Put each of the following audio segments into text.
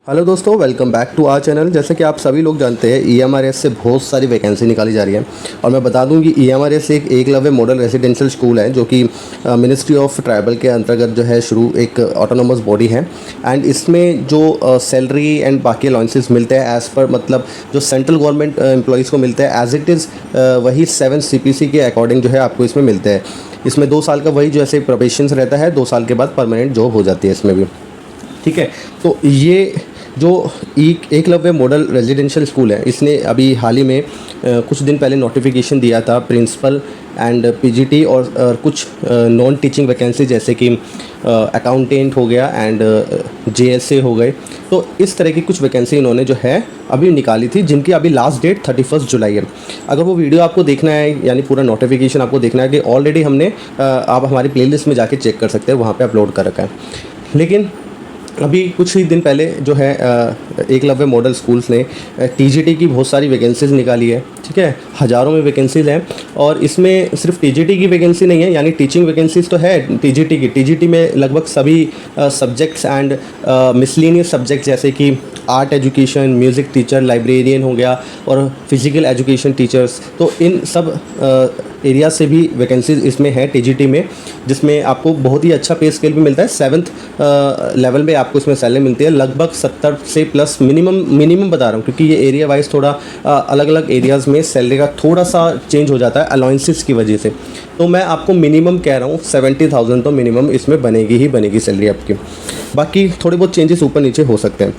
Hello दोस्तों, welcome back to our channel. जैसे कि आप सभी लोग जानते हैं EMRS से बहुत सारी वैकेंसी निकाली जा रही है और मैं बता दूं कि EMRS एक एकलव्य मॉडल रेजिडेंशियल स्कूल है जो कि मिनिस्ट्री ऑफ ट्राइबल के अंतर्गत जो है शुरू एक ऑटोनोमस बॉडी है। एंड इसमें जो सैलरी एंड बाकी अलाउंसेस मिलते हैं एज़ पर मतलब जो सेंट्रल गवर्नमेंट एम्प्लॉयज़ को मिलते हैं एज इट इज़ वही 7 CPC के अकॉर्डिंग जो है आपको इसमें मिलते हैं। इसमें 2 साल का वही जो ऐसे प्रोबेशन रहता है, 2 साल के बाद परमानेंट जॉब हो जाती है इसमें भी। ठीक है, तो ये जो एकलव्य मॉडल रेजिडेंशियल स्कूल है इसने अभी हाल ही में कुछ दिन पहले नोटिफिकेशन दिया था प्रिंसिपल एंड PGT और कुछ नॉन टीचिंग वैकेंसी जैसे कि अकाउंटेंट हो गया एंड JSA हो गए। तो इस तरह की कुछ वैकेंसी इन्होंने जो है अभी निकाली थी जिनकी अभी लास्ट डेट 31 जुलाई है। अगर वो वीडियो आपको देखना है यानी पूरा नोटिफिकेशन आपको देखना है कि ऑलरेडी हमने आप हमारी प्लेलिस्ट में जाके चेक कर सकते हैं, वहाँ पे अपलोड कर रखा है। लेकिन अभी कुछ ही दिन पहले जो है एकलव्य मॉडल स्कूल्स ने TGT की बहुत सारी वैकेंसीज़ निकाली है। ठीक है, हज़ारों में वैकेंसीज़ हैं और इसमें सिर्फ TGT की वैकेंसी नहीं है, यानी टीचिंग वैकेंसीज़ तो है TGT में लगभग सभी सब्जेक्ट्स एंड मिसलिनियस सब्जेक्ट जैसे कि art education, music teacher, librarian हो गया और फिज़िकल एजुकेशन टीचर्स, तो इन सब एरिया से भी वैकेंसीज इसमें है TGT में, जिसमें आपको बहुत ही अच्छा पे स्केल भी मिलता है। 7th लेवल में आपको इसमें सैलरी मिलती है लगभग 70 से प्लस मिनिमम बता रहा हूँ, क्योंकि ये एरिया वाइज थोड़ा अलग अलग एरियाज़ में सैलरी का थोड़ा सा चेंज हो जाता है अलाउंसेस की वजह से। तो मैं आपको मिनिमम कह रहा हूँ 70,000 तो मिनिमम इसमें बनेगी ही बनेगी सैलरी आपकी। बाकी थोड़े बहुत चेंजेस ऊपर नीचे हो सकते हैं।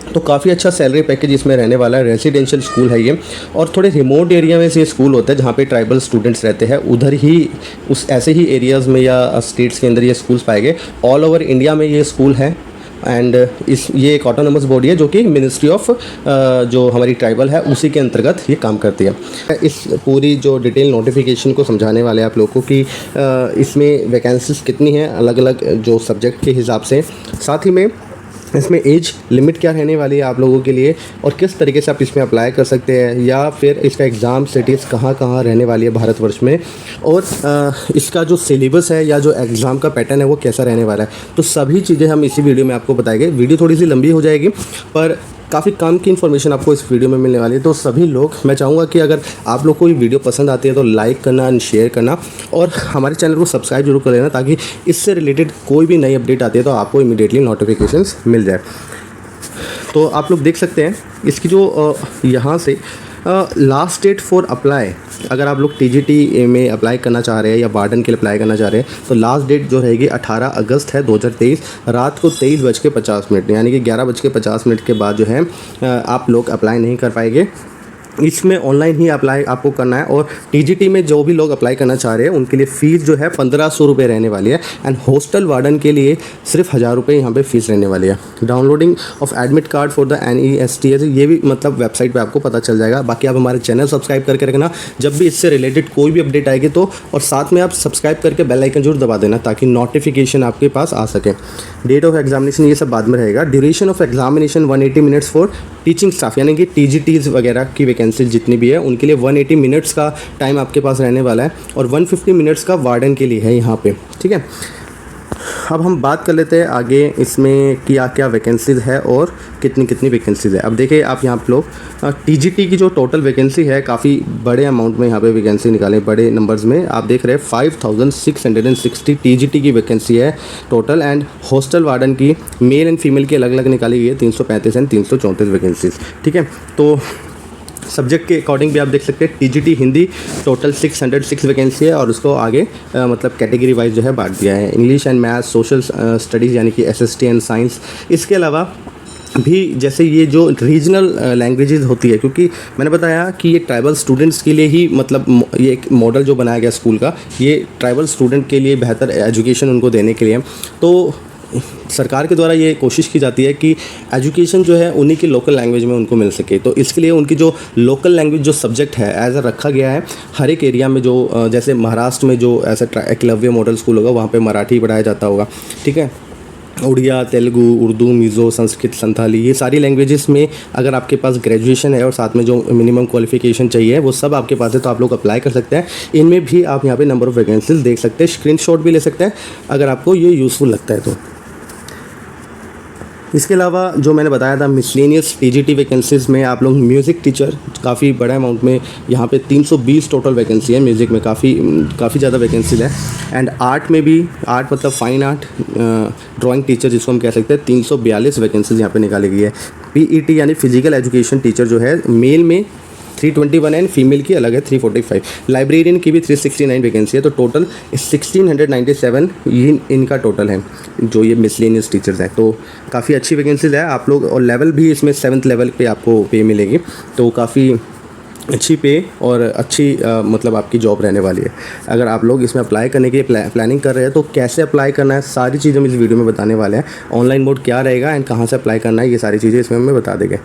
तो काफ़ी अच्छा सैलरी पैकेज इसमें रहने वाला है। रेजिडेंशियल स्कूल है ये और थोड़े रिमोट एरिया में से ये स्कूल होता है जहाँ पे ट्राइबल स्टूडेंट्स रहते हैं, उधर ही उस ऐसे ही एरियाज़ में या स्टेट्स के अंदर ये स्कूल्स पाएंगे। ऑल ओवर इंडिया में ये स्कूल है एंड ये एक ऑटोनोमस बॉडी है जो कि मिनिस्ट्री ऑफ जो हमारी ट्राइबल है उसी के अंतर्गत ये काम करती है। इस पूरी जो डिटेल नोटिफिकेशन को समझाने वाले आप लोगों को कि इसमें वैकेंसीज कितनी हैं अलग अलग जो सब्जेक्ट के हिसाब से, साथ ही में इसमें एज लिमिट क्या रहने वाली है आप लोगों के लिए और किस तरीके से आप इसमें अप्लाई कर सकते हैं, या फिर इसका एग्ज़ाम सिटीज़ कहाँ कहाँ रहने वाली है भारतवर्ष में, और इसका जो सिलेबस है या जो एग्ज़ाम का पैटर्न है वो कैसा रहने वाला है। तो सभी चीज़ें हम इसी वीडियो में आपको बताएंगे। वीडियो थोड़ी सी लंबी हो जाएगी पर काफ़ी काम की इन्फॉर्मेशन आपको इस वीडियो में मिलने वाली है। तो सभी लोग, मैं चाहूँगा कि अगर आप लोग को ये वीडियो पसंद आती है तो लाइक करना एंड शेयर करना और हमारे चैनल को सब्सक्राइब जरूर कर लेना, ताकि इससे रिलेटेड कोई भी नई अपडेट आती है तो आपको इमीडिएटली नोटिफिकेशंस मिल जाए। तो आप लोग देख सकते हैं इसकी जो यहाँ से लास्ट डेट फॉर अप्लाई, अगर आप लोग TGT में अप्लाई करना चाह रहे हैं या वार्डन के लिए अप्लाई करना चाह रहे हैं तो लास्ट डेट जो रहेगी 18 अगस्त है 2023 रात को 23:50, यानी कि 11:50 के बाद जो है आप लोग अप्लाई नहीं कर पाएंगे। इसमें ऑनलाइन ही अप्लाई आपको करना है और TGT में जो भी लोग अप्लाई करना चाह रहे हैं उनके लिए फ़ीस जो है 1500 रुपये रहने वाली है एंड हॉस्टल वार्डन के लिए सिर्फ 1000 रुपये यहाँ पे फ़ीस रहने वाली है। Downloading of admit card for the NESTS ये भी मतलब वेबसाइट पे आपको पता चल जाएगा। बाकी आप हमारे चैनल सब्सक्राइब करके रखना, जब भी इससे रिलेटेड कोई भी अपडेट आएगी तो, और साथ में आप सब्सक्राइब करके बेल आइकन जरूर दबा देना ताकि नोटिफिकेशन आपके पास आ सके। डेट ऑफ एग्जामिनेशन ये सब बाद में रहेगा। Duration of examination 180 minutes for teaching staff, यानी कि TGTs वगैरह की वैकेंसी जितनी भी है उनके लिए 180 मिनट्स का टाइम आपके पास रहने वाला है और 150 मिनट्स का वार्डन के लिए है यहाँ पे। ठीक है, अब हम बात कर लेते हैं आगे इसमें क्या क्या वैकेंसीज है और कितनी कितनी वैकेंसीज है। अब देखिए आप यहाँ पे लोग TGT की जो टोटल वैकेंसी है काफ़ी बड़े अमाउंट में यहाँ पे वैकेंसी निकाले, बड़े नंबर्स में आप देख रहे हैं 5660 TGT की वैकेंसी है टोटल एंड हॉस्टल वार्डन की मेल एंड फीमेल की अलग अलग निकाली गई है 335 एंड 334 वैकेंसीज। ठीक है, तो सब्जेक्ट के अकॉर्डिंग भी आप देख सकते हैं TGT हिंदी टोटल 606 वैकेंसी है और उसको आगे मतलब कैटेगरी वाइज जो है बांट दिया है। English and math, social studies यानी कि SST एंड साइंस, इसके अलावा भी जैसे ये जो रीजनल लैंग्वेजेस होती है, क्योंकि मैंने बताया कि ये ट्राइबल स्टूडेंट्स के लिए ही मतलब ये एक मॉडल जो बनाया गया स्कूल का, ये ट्राइबल स्टूडेंट के लिए बेहतर एजुकेशन उनको देने के लिए, तो सरकार के द्वारा ये कोशिश की जाती है कि एजुकेशन जो है उन्हीं की लोकल लैंग्वेज में उनको मिल सके। तो इसके लिए उनकी जो लोकल लैंग्वेज जो सब्जेक्ट है एज रखा गया है हर एक एरिया में। जो जैसे महाराष्ट्र में जो ऐसा एकलव्य मॉडल स्कूल होगा वहाँ पे मराठी पढ़ाया जाता होगा। ठीक है, उड़िया, तेलुगु, उर्दू, मिज़ो, संस्कृत, संथाली, ये सारी लैंग्वेजेस में अगर आपके पास ग्रेजुएशन है और साथ में जो मिनिमम क्वालिफिकेशन चाहिए वो सब आपके पास है तो आप लोग अप्लाई कर सकते हैं। इनमें भी आप यहाँ पे नंबर ऑफ़ वैकेंसीज देख सकते हैं, स्क्रीनशॉट भी ले सकते हैं अगर आपको ये यूज़फुल लगता है तो। इसके अलावा जो मैंने बताया था मिसलेनियस टीजीटी वैकेंसीज़ में आप लोग म्यूज़िक टीचर काफ़ी बड़ा अमाउंट में, यहाँ पे 320 टोटल वैकेंसी है। म्यूज़िक में काफ़ी ज़्यादा वैकेंसीज है। एंड आर्ट में भी, आर्ट मतलब फ़ाइन आर्ट ड्राइंग टीचर जिसको हम कह सकते हैं, 342 वैकेंसीज यहाँ पे निकाली गई है। पीईटी यानी फिजिकल एजुकेशन टीचर जो है मेल में 321 एंड फीमेल की अलग है 345। लाइब्रेरियन की भी 369 वैकेंसी है। तो टोटल 1697 इनका टोटल है जो ये मिसलेनियस टीचर्स हैं। तो काफ़ी अच्छी वैकेंसीज है आप लोग, और लेवल भी इसमें 7th लेवल पे आपको पे मिलेगी। तो काफ़ी अच्छी पे और अच्छी मतलब आपकी जॉब रहने वाली है। अगर आप लोग इसमें अप्लाई करने की प्लानिंग कर रहे हैं तो कैसे अप्लाई करना है सारी चीज़ें हम इस वीडियो में बताने वाले हैं। ऑनलाइन मोड क्या रहेगा एंड कहाँ से अप्लाई करना है, ये सारी चीज़ें इसमें हमें बता देंगे।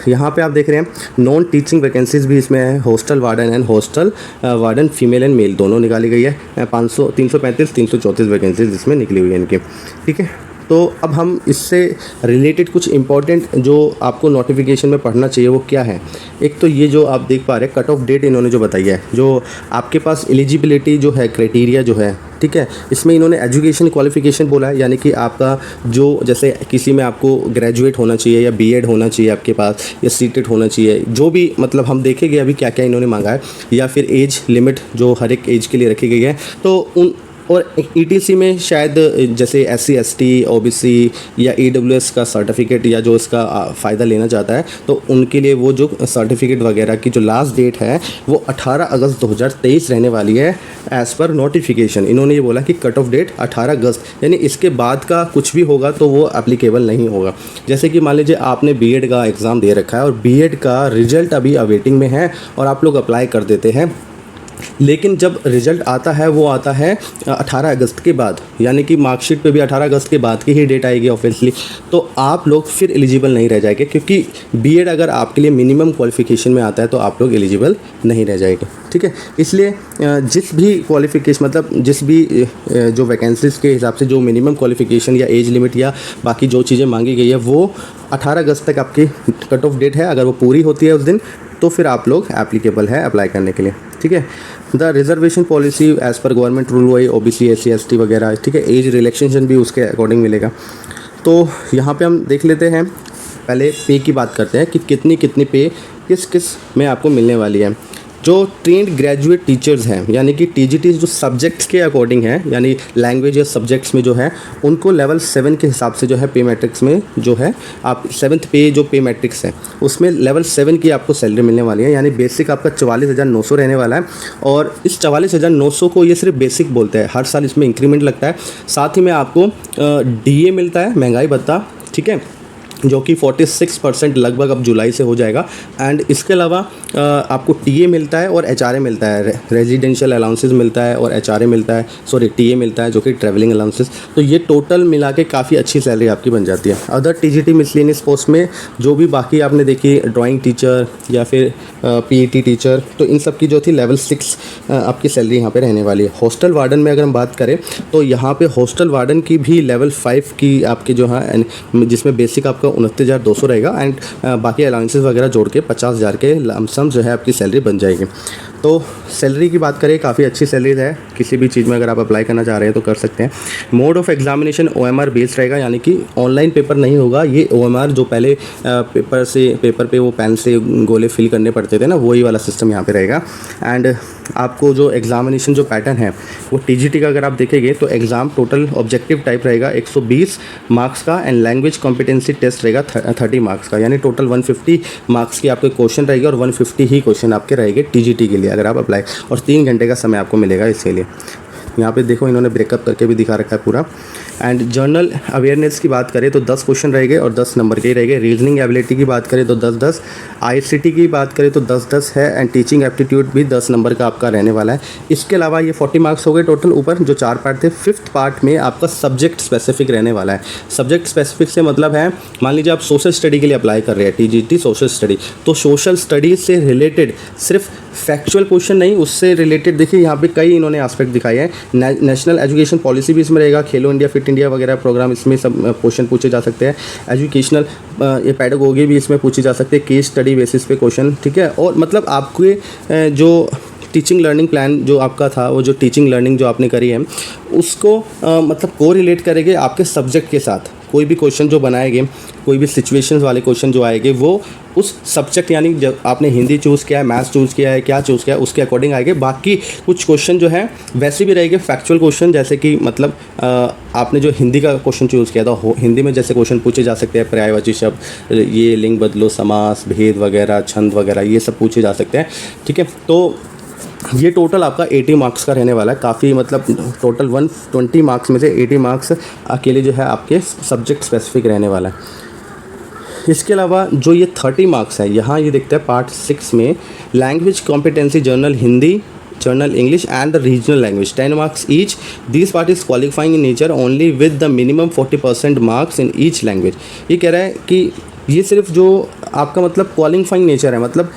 यहाँ पे आप देख रहे हैं नॉन टीचिंग वैकेंसीज भी इसमें है। Hostel warden and hostel warden female and male दोनों निकाली गई है। 335 334 वैकेंसीज इसमें निकली हुई है इनकी। ठीक है, तो अब हम इससे रिलेटेड कुछ इंपॉर्टेंट जो आपको नोटिफिकेशन में पढ़ना चाहिए वो क्या है। एक तो ये जो आप देख पा रहे हैं कट ऑफ डेट इन्होंने जो बताई है, जो आपके पास एलिजिबिलिटी जो है, क्राइटेरिया जो है, ठीक है, इसमें इन्होंने एजुकेशन क्वालिफिकेशन बोला है। यानी कि आपका जो जैसे किसी में आपको ग्रेजुएट होना चाहिए या बीएड होना चाहिए आपके पास, या सीटेड होना चाहिए, जो भी मतलब हम देखेंगे अभी क्या क्या इन्होंने मांगा है, या फिर एज लिमिट जो हर एक एज के लिए रखी गई है। तो उन और ईटीसी में शायद जैसे SC ST OBC या EWS का सर्टिफिकेट या जो इसका फ़ायदा लेना चाहता है तो उनके लिए वो जो सर्टिफिकेट वगैरह की जो लास्ट डेट है वो 18 अगस्त 2023 रहने वाली है एज़ पर नोटिफिकेशन। इन्होंने ये बोला कि कट ऑफ डेट 18 अगस्त, यानी इसके बाद का कुछ भी होगा तो वो एप्लीकेबल नहीं होगा। जैसे कि मान लीजिए आपने बीएड का एग्ज़ाम दे रखा है और बीएड का रिजल्ट अभी अवेटिंग में है और आप लोग अप्लाई कर देते हैं, लेकिन जब रिज़ल्ट आता है वो आता है 18 अगस्त के बाद, यानी कि मार्कशीट पे भी 18 अगस्त के बाद की ही डेट आएगी ऑब्वियसली। तो आप लोग फिर एलिजिबल नहीं रह जाएंगे, क्योंकि बीएड अगर आपके लिए मिनिमम क्वालिफिकेशन में आता है तो आप लोग एलिजिबल नहीं रह जाएंगे। ठीक है, इसलिए जिस भी क्वालिफिकेशन मतलब जिस भी जो वैकेंसीज़ के हिसाब से जो मिनिमम क्वालिफिकेशन या एज लिमिट या बाकी जो चीज़ें मांगी गई है वो 18 अगस्त तक आपकी कट ऑफ डेट है। अगर वो पूरी होती है उस दिन तो फिर आप लोग एप्लीकेबल है अप्लाई करने के लिए। ठीक है, द रिजर्वेशन पॉलिसी एज़ पर गवर्नमेंट रूल वही OBC SC ST वगैरह। ठीक है, एज रिलैक्सेशन भी उसके अकॉर्डिंग मिलेगा। तो यहाँ पे हम देख लेते हैं, पहले पे की बात करते हैं कि कितनी पे किस किस में आपको मिलने वाली है। जो ट्रेंड ग्रेजुएट टीचर्स हैं यानी कि TGT जो सब्जेक्ट्स के अकॉर्डिंग है, यानी लैंग्वेज या सब्जेक्ट्स में जो है उनको लेवल 7 के हिसाब से जो है पे मैट्रिक्स में जो है आप 7th पे जो पे मैट्रिक्स है उसमें लेवल 7 की आपको सैलरी मिलने वाली है। यानी बेसिक आपका 44,900 रहने वाला है। और इस 44,900 को ये सिर्फ बेसिक बोलते हैं, हर साल इसमें इंक्रीमेंट लगता है। साथ ही में आपको DA मिलता है, महंगाई भत्ता, ठीक है, जो कि 46% लगभग अब जुलाई से हो जाएगा। एंड इसके अलावा आपको टीए मिलता है और एचआरए मिलता है, रेजिडेंशियल अलाउंसेस मिलता है और एचआरए मिलता है, सॉरी टीए मिलता है जो कि ट्रैवलिंग अलाउंसेस। तो ये टोटल मिला के काफ़ी अच्छी सैलरी आपकी बन जाती है। अदर टीजीटी मिसलेनियस पोस्ट में जो भी बाकी आपने देखी ड्राइंग टीचर या फिर पीईटी टीचर, तो इन सब की जो थी लेवल 6 आपकी सैलरी यहाँ पे रहने वाली है। हॉस्टल वार्डन में अगर हम बात करें तो यहाँ पे हॉस्टल वार्डन की भी लेवल 5 की आपकी जो है, जिसमें बेसिक आपका 29,200 रहेगा एंड बाकी अलाउंसेस वगैरह जोड़ के 50,000 के लमसम जो है आपकी सैलरी बन जाएगी। तो सैलरी की बात करें, काफ़ी अच्छी सैलरी है। किसी भी चीज़ में अगर आप अप्लाई करना चाह रहे हैं तो कर सकते हैं। Mode of examination OMR based रहेगा, यानी कि ऑनलाइन पेपर नहीं होगा। ये OMR जो पहले पेपर पे वो पेन से गोले फिल करने पड़ते थे ना, वही वाला सिस्टम यहाँ पे रहेगा। एंड आपको जो एग्जामिनेशन जो पैटर्न है वो TGT का अगर आप देखेंगे तो एग्ज़ाम टोटल ऑब्जेक्टिव टाइप रहेगा 120 मार्क्स का एंड लैंग्वेज कॉम्पिटेंसी टेस्ट रहेगा 30 मार्क्स का, यानी टोटल 150 मार्क्स की आपके क्वेश्चन रहेगी और 150 ही क्वेश्चन आपके रहेंगे TGT के लिए अगर आप अप्लाई, और 3 घंटे का समय आपको मिलेगा इसके लिए। यहाँ पे देखो इन्होंने ब्रेकअप करके भी दिखा रखा है पूरा। एंड जर्नल अवेयरनेस की बात करें तो 10 क्वेश्चन रहेंगे और 10 नंबर के ही रहेंगे। रीजनिंग एबिलिटी की बात करें तो 10-10, ICT की बात करें तो 10-10 है एंड टीचिंग एप्टीट्यूड भी 10 नंबर का आपका रहने वाला है। इसके अलावा ये 40 मार्क्स हो गए टोटल ऊपर, जो 4 पार्ट थे। 5th पार्ट में आपका सब्जेक्ट स्पेसिफिक रहने वाला है। सब्जेक्ट स्पेसिफिक से मतलब है, मान लीजिए आप सोशल स्टडी के लिए अप्लाई कर रहे हैं, TGT सोशल स्टडी, तो सोशल स्टडीज़ से रिलेटेड सिर्फ फैक्चुअल क्वेश्चन नहीं, उससे रिलेटेड देखिए यहाँ पे कई इन्होंने एस्पेक्ट दिखाए हैं। नेशनल एजुकेशन पॉलिसी भी इसमें रहेगा, खेलो इंडिया, फिट इंडिया वगैरह प्रोग्राम, इसमें सब क्वेश्चन पूछे जा सकते हैं। एजुकेशनल ये पेडागोगी भी इसमें पूछी जा सकती है, केस स्टडी बेसिस पे क्वेश्चन, ठीक है। और मतलब आपके जो टीचिंग लर्निंग प्लान जो आपका था, वो जो टीचिंग लर्निंग जो आपने करी है उसको मतलब को रिलेट करेंगे आपके सब्जेक्ट के साथ। कोई भी क्वेश्चन जो बनाए गए, कोई भी सिचुएशंस वाले क्वेश्चन जो आएंगे वो उस सब्जेक्ट, यानी जब आपने हिंदी चूज़ किया है, मैथ्स चूज़ किया है, क्या चूज़ किया है, उसके अकॉर्डिंग आएंगे। बाकी कुछ क्वेश्चन जो है वैसे भी रहेंगे फैक्चुअल क्वेश्चन, जैसे कि मतलब आपने जो हिंदी का क्वेश्चन चूज़ किया था, हिंदी में जैसे क्वेश्चन पूछे जा सकते हैं, पर्यायवाची शब्द, ये लिंग बदलो, समास, भेद वगैरह, छंद वगैरह, ये सब पूछे जा सकते हैं। ठीक है, तो ये टोटल आपका 80 मार्क्स का रहने वाला है। काफ़ी मतलब टोटल 120 मार्क्स में से 80 मार्क्स अकेले जो है आपके सब्जेक्ट स्पेसिफिक रहने वाला है। इसके अलावा जो ये 30 मार्क्स है, यहाँ ये देखते हैं पार्ट 6 में language competency general Hindi, general English and the regional language, 10 marks each. This part is qualifying in nature only with the minimum 40% marks in each language. ये कह रहा है कि ये सिर्फ जो आपका मतलब क्वालिफाइंग नेचर है, मतलब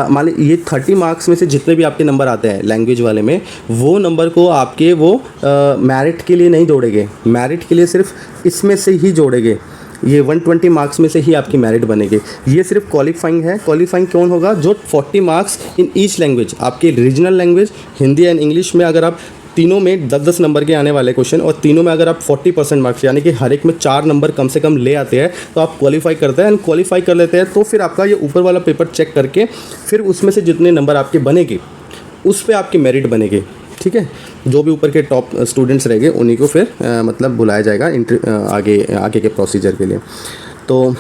मान लीजिए ये 30 मार्क्स में से जितने भी आपके नंबर आते हैं लैंग्वेज वाले में, वो नंबर को आपके वो मेरिट के लिए नहीं जोड़ेंगे, मेरिट के लिए सिर्फ इसमें से ही जोड़ेंगे। ये 120 मार्क्स में से ही आपकी मेरिट बनेगी। ये सिर्फ क्वालिफाइंग है। क्वालिफाइंग कौन होगा? जो 40 मार्क्स इन ईच लैंग्वेज, आपकी regional language Hindi and English में अगर आप तीनों में 10-10 नंबर के आने वाले क्वेश्चन, और तीनों में अगर आप 40% मार्क्स यानी कि हर एक में 4 नंबर कम से कम ले आते हैं, तो आप क्वालिफाई करते हैं। एंड क्वालिफाई कर लेते हैं तो फिर आपका ये ऊपर वाला पेपर चेक करके फिर उसमें से जितने नंबर आपके बनेंगे उस पर आपकी मेरिट बनेगी। ठीक है, जो भी ऊपर के टॉप स्टूडेंट्स रहेंगे उन्हीं को फिर मतलब बुलाया जाएगा आगे के प्रोसीजर के लिए। तो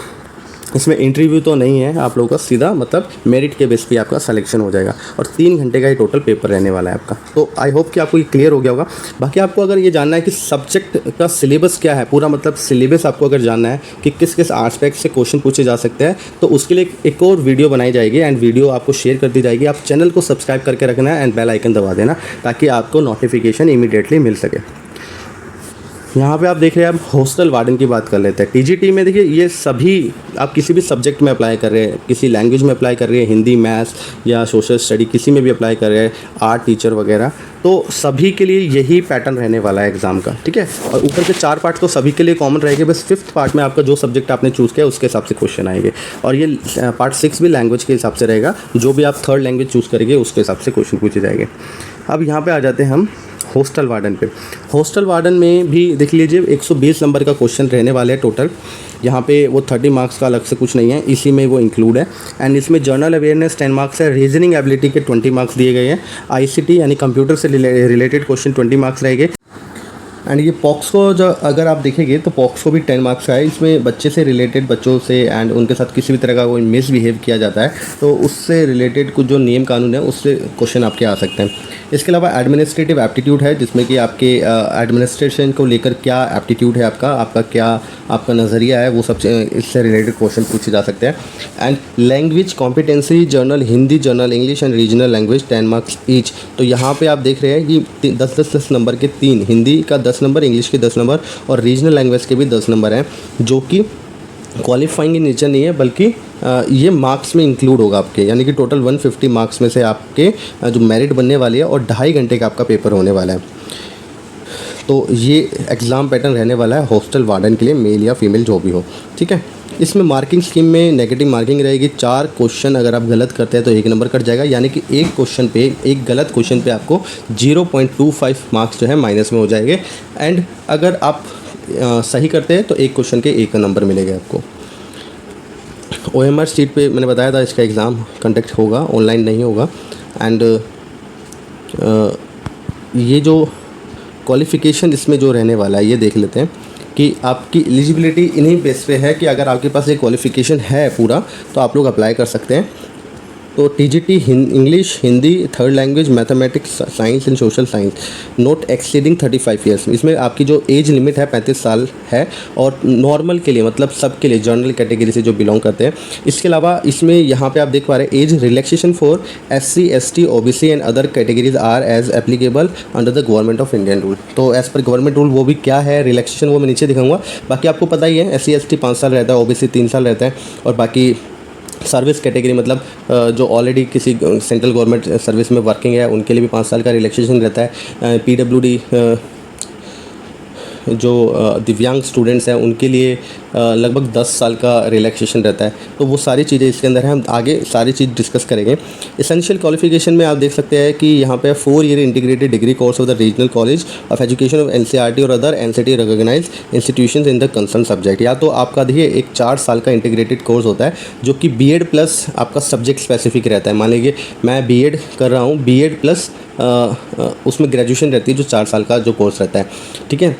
इसमें इंटरव्यू तो नहीं है आप लोगों का, सीधा मतलब मेरिट के बेस पे आपका सिलेक्शन हो जाएगा। और 3 घंटे का ये टोटल पेपर रहने वाला है आपका। तो आई होप कि आपको ये क्लियर हो गया होगा। बाकी आपको अगर ये जानना है कि सब्जेक्ट का सिलेबस क्या है, पूरा मतलब सिलेबस आपको अगर जानना है कि किस किस एस्पेक्ट से क्वेश्चन पूछे जा सकते हैं, तो उसके लिए एक और वीडियो बनाई जाएगी एंड वीडियो आपको शेयर कर दी जाएगी। आप चैनल को सब्सक्राइब करके रखना है एंड बेल आइकन दबा देना ताकि आपको नोटिफिकेशन इमीडिएटली मिल सके। यहाँ पे आप देख रहे हैं, आप हॉस्टल वार्डन की बात कर लेते हैं। टीजीटी में देखिए ये सभी आप किसी भी सब्जेक्ट में अप्लाई कर रहे हैं, किसी लैंग्वेज में अप्लाई कर रहे हैं, हिंदी, मैथ्स या सोशल स्टडी, किसी में भी अप्लाई कर रहे हैं, आर्ट टीचर वगैरह, तो सभी के लिए यही पैटर्न रहने वाला है एग्ज़ाम का। ठीक है, और ऊपर के 4 पार्ट तो सभी के लिए कॉमन रहेंगे, बस 5th पार्ट में आपका जो सब्जेक्ट आपने चूज़ किया उसके हिसाब से क्वेश्चन आएंगे। और ये पार्ट 6 भी लैंग्वेज के हिसाब से रहेगा, जो भी आप 3rd लैंग्वेज चूज़ करेंगे उसके हिसाब से क्वेश्चन पूछे जाएंगे। अब यहाँ पर आ जाते हैं हम हॉस्टल वार्डन पे। हॉस्टल वार्डन में भी देख लीजिए 120 नंबर का क्वेश्चन रहने वाले हैं टोटल। यहाँ पे वो 30 मार्क्स का अलग से कुछ नहीं है, इसी में वो इंक्लूड है। एंड इसमें जर्नल अवेयरनेस 10 मार्क्स है, रीजनिंग एबिलिटी के 20 मार्क्स दिए गए हैं, आईसीटी यानी कंप्यूटर से रिलेटेड क्वेश्चन 20 मार्क्स रहेंगे। एंड ये पॉक्सो जो अगर आप देखेंगे तो पॉक्सो भी 10 मार्क्स का है। इसमें बच्चे से रिलेटेड, बच्चों से एंड उनके साथ किसी भी तरह का कोई मिसबिहेव किया जाता है तो उससे रिलेटेड कुछ जो नियम कानून है उससे क्वेश्चन आपके आ सकते हैं। इसके अलावा एडमिनिस्ट्रेटिव एप्टीट्यूड है, जिसमें कि आपके एडमिनिस्ट्रेशन को लेकर क्या एप्टीट्यूड है आपका क्या आपका नज़रिया है, वो सब इससे रिलेटेड क्वेश्चन पूछे जा सकते हैं। And language competency general Hindi, general English and regional language 10 marks each. तो यहाँ पे आप देख रहे हैं कि 10-10 नंबर के 3, हिंदी का 10 नंबर, इंग्लिश के 10 नंबर और रीजनल लैंग्वेज के भी 10 नंबर हैं, जो कि क्वालिफाइंग इन नेचर नहीं है बल्कि ये मार्क्स में इंक्लूड होगा आपके, यानी कि टोटल 150 मार्क्स में से आपके जो मेरिट बनने वाली है और 2.5 घंटे का आपका पेपर होने वाला है। तो ये एग्ज़ाम पैटर्न रहने वाला है हॉस्टल वार्डन के लिए, मेल या फीमेल जो भी हो। ठीक है, इसमें मार्किंग स्कीम में नेगेटिव मार्किंग रहेगी। 4 क्वेश्चन अगर आप गलत करते हैं तो 1 नंबर कट जाएगा, यानी कि एक गलत क्वेश्चन पे आपको 0.25 मार्क्स जो है माइनस में हो जाएंगे। एंड अगर आप सही करते हैं तो 1 क्वेश्चन के 1 नंबर मिलेगा आपको। OMR शीट पे मैंने बताया था इसका एग्ज़ाम कंडक्ट होगा, ऑनलाइन नहीं होगा। एंड ये जो क्वालिफ़िकेशन इसमें जो रहने वाला है ये देख लेते हैं कि आपकी एलिजिबिलिटी इन्हीं बेस पे है कि अगर आपके पास ये क्वालिफ़िकेशन है पूरा तो आप लोग अप्लाई कर सकते हैं। तो TGT English, Hindi, 3rd language, mathematics, science and social science, not exceeding 35 years. इसमें आपकी जो एज लिमिट है 35 साल है, और नॉर्मल के लिए मतलब सबके लिए, जनरल कैटेगरी से जो बिलोंग करते हैं। इसके अलावा इसमें यहाँ पे आप देख पा रहे हैं age relaxation for SC, ST, OBC and other categories are as applicable under the government of Indian rule. तो एज़ पर गवर्नमेंट रूल वो भी क्या है रिलैक्सेशन, वो मैं नीचे दिखाऊंगा। बाकी आपको पता ही है SC, ST 5 साल रहता है, OBC 3 साल रहता है, और बाकी सर्विस कैटेगरी मतलब जो ऑलरेडी किसी सेंट्रल गवर्नमेंट सर्विस में वर्किंग है उनके लिए भी 5 साल का रिलैक्सेशन रहता है। PWD जो दिव्यांग स्टूडेंट्स हैं उनके लिए लगभग 10 साल का रिलैक्सेशन रहता है। तो वो सारी चीज़ें इसके अंदर हैं, हम आगे सारी चीज़ डिस्कस करेंगे। एसेंशियल क्वालिफिकेशन में आप देख सकते हैं कि यहाँ पे 4 year integrated degree course of the regional college of education of NCERT और other NCT recognised institutions in the concern subject. या तो आपका देखिए एक 4 साल का इंटीग्रेटेड कोर्स होता है जो कि बीएड प्लस आपका सब्जेक्ट स्पेसिफिक रहता है। मान लीजिए मैं बीएड कर रहा हूँ, बीएड प्लस उसमें ग्रेजुएशन रहती है जो 4 साल का जो कोर्स रहता है, ठीक है।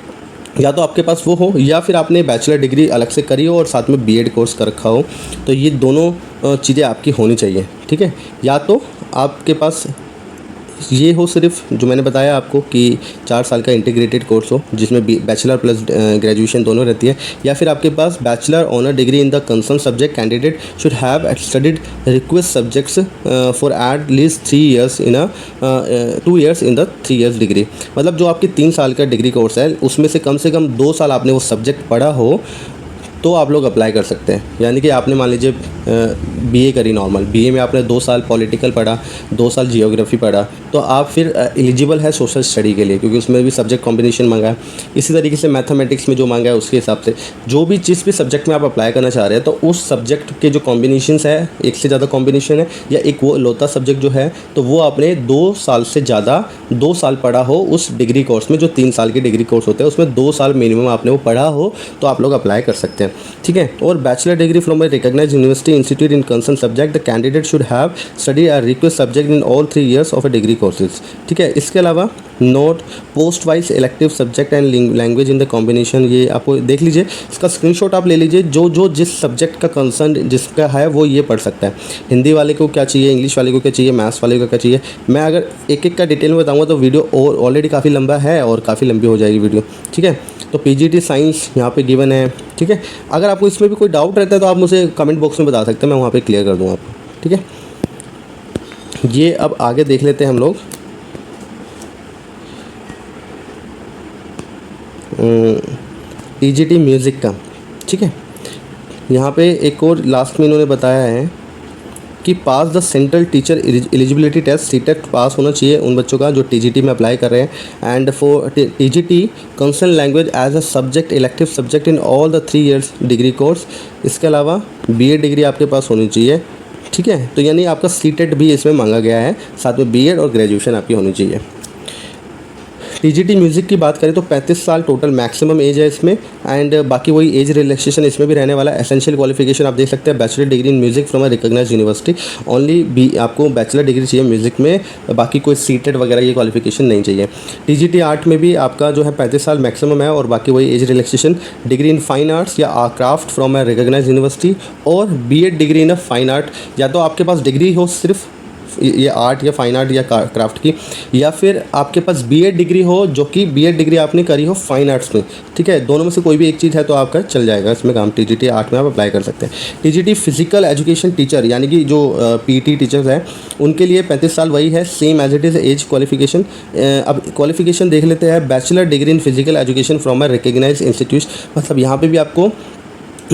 या तो आपके पास वो हो या फिर आपने बैचलर डिग्री अलग से करी हो और साथ में बीएड कोर्स कर रखा हो, तो ये दोनों चीज़ें आपकी होनी चाहिए, ठीक है। या तो आपके पास ये हो सिर्फ जो मैंने बताया आपको कि 4 साल का इंटीग्रेटेड कोर्स हो जिसमें बैचलर प्लस ग्रेजुएशन दोनों रहती है, या फिर आपके पास bachelor honour degree in the concern subject candidate should have studied request subjects for at least 3 years in 2 years in the 3 years degree. मतलब जो आपकी 3 साल का डिग्री कोर्स है उसमें से कम 2 साल आपने वो सब्जेक्ट पढ़ा हो तो आप लोग अप्लाई कर सकते हैं। यानी कि आपने मान लीजिए बीए करी नॉर्मल, बीए में आपने 2 साल पॉलिटिकल पढ़ा, 2 साल जियोग्राफी पढ़ा, तो आप फिर एलिजिबल है सोशल स्टडी के लिए, क्योंकि उसमें भी सब्जेक्ट कॉम्बिनेशन मांगा है। इसी तरीके से मैथमेटिक्स में जो मांगा है उसके हिसाब से जो भी जिस भी सब्जेक्ट में आप अप्लाई करना चाह रहे हैं, तो उस सब्जेक्ट के जो कॉम्बिनेशंस है, एक से ज़्यादा कॉम्बिनेशन है या एक वो लोता सब्जेक्ट जो है, तो वो आपने 2 साल से ज़्यादा 2 साल पढ़ा हो उस डिग्री कोर्स में। जो 3 साल के डिग्री कोर्स होते हैं उसमें 2 साल मिनिमम आपने वो पढ़ा हो तो आप लोग अप्लाई कर सकते हैं, ठीक है। और bachelor degree from a recognised university institute in concern subject the candidate should have study a request subject in all 3 years of a degree courses, ठीक है। इसके अलावा note post wise elective subject and language in the combination, ये आपको देख लीजिए, इसका screenshot आप ले लीजिए। जो जिस सब्जेक्ट का कंसर्न जिसका है वो ये पढ़ सकता है। हिंदी वाले को क्या चाहिए, इंग्लिश वाले को क्या चाहिए, मैथ्स वाले को क्या चाहिए, मैं अगर एक एक का डिटेल में बताऊँगा तो वीडियो ऑलरेडी काफ़ी लंबा है और काफ़ी लंबी हो जाएगी वीडियो, ठीक है। तो पीजीटी साइंस यहाँ पे गिवन है, ठीक है। अगर आपको इसमें भी कोई डाउट रहता है तो आप मुझे कमेंट बॉक्स में बता सकते हैं, मैं वहाँ पे क्लियर कर दूँगा आपको, ठीक है। ये अब आगे देख लेते हैं हम लोग पीजीटी म्यूज़िक का, ठीक है। यहाँ पे एक और लास्ट में इन्होंने बताया है कि pass the central teacher eligibility test, CTET pass होना चाहिए उन बच्चों का जो टीजीटी में अप्लाई कर रहे हैं। And for TGT concern language as a subject elective subject in all the 3 years degree course. इसके अलावा बीएड डिग्री आपके पास होनी चाहिए, ठीक है। तो यानी आपका सीटेट भी इसमें मांगा गया है, साथ में बीएड और ग्रेजुएशन आपकी होनी चाहिए। टीजीटी म्यूज़िक की बात करें तो 35 साल टोटल मैक्सिमम एज है इसमें, एंड बाकी वही एज रिलैक्सेशन इसमें भी रहने वाला है। एसेंशियल क्वालिफिकेशन आप देख सकते हैं bachelor degree in music from a recognised university only, आपको बैचलर डिग्री चाहिए म्यूज़िक में, बाकी कोई सीटेट वगैरह ये क्वालिफिकेशन नहीं चाहिए। टीजीटी आर्ट में भी आपका जो है 35 साल मैक्सिमम है और बाकी वही age relaxation. Degree in fine arts या craft from a recognised university और BEd degree in a fine art, या तो आपके पास डिग्री हो सिर्फ ये आर्ट या फाइन आर्ट या क्राफ्ट की, या फिर आपके पास बीएड डिग्री हो जो कि बीएड डिग्री आपने करी हो फाइन आर्ट्स में, ठीक है। दोनों में से कोई भी एक चीज़ है तो आपका चल जाएगा इसमें काम। टीजीटी आर्ट में आप अप्लाई कर सकते हैं। टीजीटी फिजिकल एजुकेशन टीचर यानी कि जो पीटी टीचर्स हैं उनके लिए 35 साल वही है, same as it is as qualification. अब क्वालिफिकेशन देख लेते हैं, bachelor degree in physical education from a recognised institute, मतलब यहाँ पर भी आपको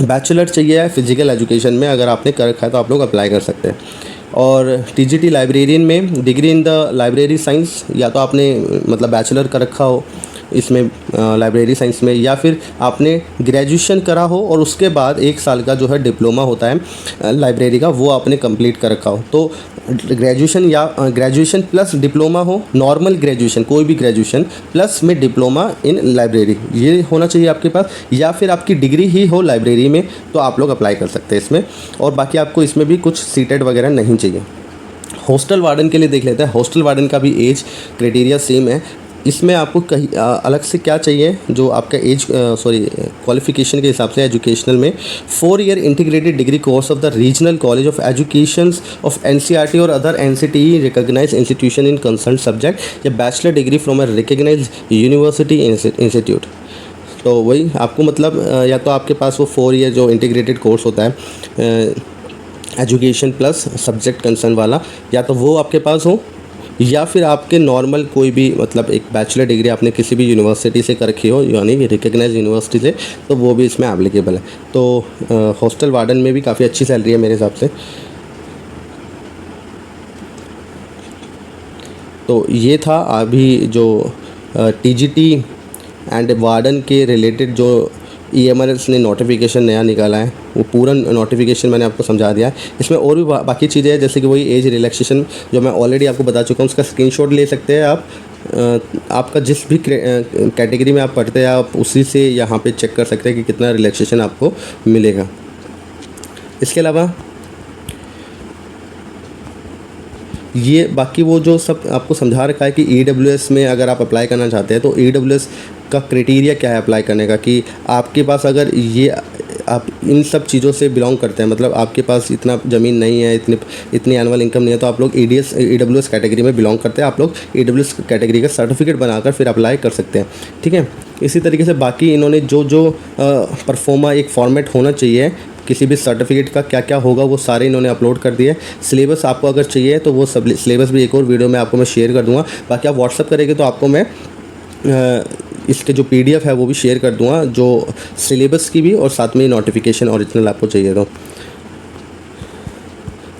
बैचलर चाहिए फिजिकल एजुकेशन में, अगर आपने कर रखा है तो आप लोग अप्लाई कर सकते हैं। और टीजीटी लाइब्रेरियन में degree in the library science, या तो आपने मतलब बैचलर कर रखा हो इसमें लाइब्रेरी साइंस में, या फिर आपने ग्रेजुएशन करा हो और उसके बाद 1 साल का जो है डिप्लोमा होता है लाइब्रेरी का वो आपने कंप्लीट कर रखा हो। तो ग्रेजुएशन या ग्रेजुएशन प्लस डिप्लोमा हो, नॉर्मल ग्रेजुएशन कोई भी ग्रेजुएशन प्लस में डिप्लोमा इन लाइब्रेरी ये होना चाहिए आपके पास, या फिर आपकी डिग्री ही हो लाइब्रेरी में तो आप लोग अप्लाई कर सकते हैं इसमें। और बाकी आपको इसमें भी कुछ सीटेट वगैरह नहीं चाहिए। हॉस्टल वार्डन के लिए देख लेते हैं। हॉस्टल वार्डन का भी एज क्राइटेरिया सेम है। इसमें आपको कहीं अलग से क्या चाहिए, जो आपका एज क्वालिफिकेशन के हिसाब से एजुकेशनल में 4 year integrated degree course of the regional college of education of NCERT और other NCT recognised institution in concern subject, या bachelor degree from a recognised university institute. तो वही आपको मतलब या तो आपके पास वो 4 ईयर जो इंटीग्रेटेड कोर्स होता है एजुकेशन प्लस सब्जेक्ट कंसर्न वाला, या तो वो आपके पास हो, या फिर आपके नॉर्मल कोई भी मतलब एक बैचलर डिग्री आपने किसी भी यूनिवर्सिटी से कर रखी हो, यानी कि रिकॉग्नाइज्ड यूनिवर्सिटी से, तो वो भी इसमें एप्लीकेबल है। तो हॉस्टल वार्डन में भी काफ़ी अच्छी सैलरी है मेरे हिसाब से। तो ये था अभी जो टीजीटी एंड वार्डन के रिलेटेड जो EMRS ने नोटिफिकेशन नया निकाला है वो पूरा नोटिफिकेशन मैंने आपको समझा दिया है। इसमें और भी बाकी चीज़ें हैं, जैसे कि वही एज रिलैक्सेशन जो मैं ऑलरेडी आपको बता चुका हूँ, उसका स्क्रीनशॉट ले सकते हैं आप। आपका जिस भी कैटेगरी में आप पढ़ते हैं आप उसी से यहाँ पे चेक कर सकते हैं कि कितना रिलैक्सेशन आपको मिलेगा। इसके अलावा ये बाकी वो जो सब आपको समझा रखा है कि EWS में अगर आप अप्लाई करना चाहते हैं तो EWS का क्राइटेरिया क्या है अप्लाई करने का, कि आपके पास अगर ये आप इन सब चीज़ों से बिलोंग करते हैं, मतलब आपके पास इतना ज़मीन नहीं है, इतनी एनुअल इनकम नहीं है, तो आप लोग EWS कैटेगरी में बिलोंग करते हैं, आप लोग EWS कैटेगरी का सर्टिफिकेट बनाकर फिर अप्लाई कर सकते हैं। ठीक है, इसी तरीके से बाकी इन्होंने जो परफॉर्मा एक फॉर्मेट होना चाहिए किसी भी सर्टिफिकेट का क्या क्या होगा वो सारे इन्होंने अपलोड कर दिए। सिलेबस आपको अगर चाहिए तो वो सब सिलेबस भी एक और वीडियो में आपको मैं शेयर कर दूंगा। बाकी आप व्हाट्सअप करेंगे तो आपको मैं इसके जो PDF है वो भी शेयर कर दूंगा, जो सिलेबस की भी और साथ में नोटिफिकेशन ओरिजिनल आपको चाहिए तो।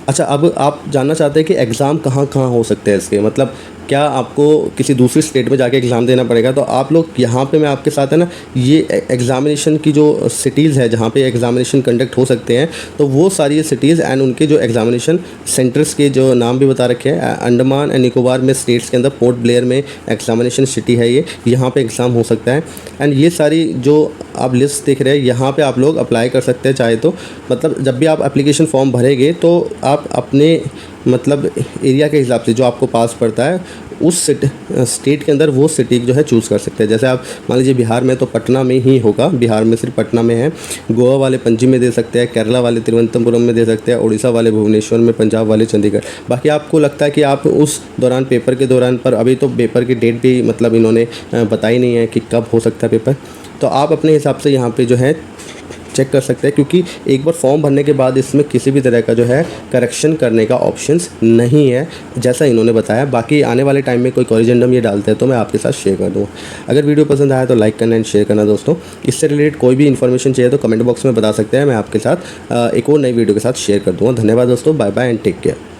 अच्छा, अब आप जानना चाहते हैं कि एग्ज़ाम कहाँ कहाँ हो सकते हैं इसके, मतलब क्या आपको किसी दूसरी स्टेट में जाके एग्ज़ाम देना पड़ेगा, तो आप लोग यहाँ पे मैं आपके साथ है ना ये एग्ज़ामिनेशन की जो सिटीज़ है जहाँ पे एग्ज़ामिनेशन कंडक्ट हो सकते हैं, तो वो सारी ये सिटीज़ एंड उनके जो एग्ज़ामिनेशन सेंटर्स के जो नाम भी बता रखे हैं। अंडमान एंड निकोबार में स्टेट्स के अंदर पोर्ट ब्लेयर में एग्ज़ामिनेशन सिटी है ये, यहाँ पे एग्ज़ाम हो सकता है। एंड ये सारी जो आप लिस्ट देख रहे हैं यहाँ पे आप लोग अप्लाई कर सकते हैं चाहे तो, मतलब जब भी आप एप्लीकेशन फॉर्म भरेंगे तो आप अपने मतलब एरिया के हिसाब से जो आपको पास पड़ता है उस स्टेट के अंदर वो सिटी जो है चूज़ कर सकते हैं। जैसे आप मान लीजिए बिहार में तो पटना में ही होगा, बिहार में सिर्फ पटना में है। गोवा वाले पणजी में दे सकते हैं, केरला वाले तिरुवनंतपुरम में दे सकते हैं, उड़ीसा वाले भुवनेश्वर में, पंजाब वाले चंडीगढ़। बाकी आपको लगता है कि आप उस दौरान पेपर के दौरान, पर अभी तो पेपर की डेट भी मतलब इन्होंने बताई नहीं है कि कब हो सकता है पेपर, तो आप अपने हिसाब से यहाँ पे जो है चेक कर सकते हैं, क्योंकि एक बार फॉर्म भरने के बाद इसमें किसी भी तरह का जो है करेक्शन करने का ऑप्शंस नहीं है जैसा इन्होंने बताया। बाकी आने वाले टाइम में कोई कॉरिजेंडम ये डालते हैं तो मैं आपके साथ शेयर कर दूँगा। अगर वीडियो पसंद आया तो लाइक करना एंड शेयर करना दोस्तों। इससे रिलेटेड कोई भी इन्फॉर्मेशन चाहिए तो कमेंट बॉक्स में बता सकते हैं, मैं आपके साथ एक और नई वीडियो के साथ शेयर कर दूँगा। धन्यवाद दोस्तों, bye bye and take care.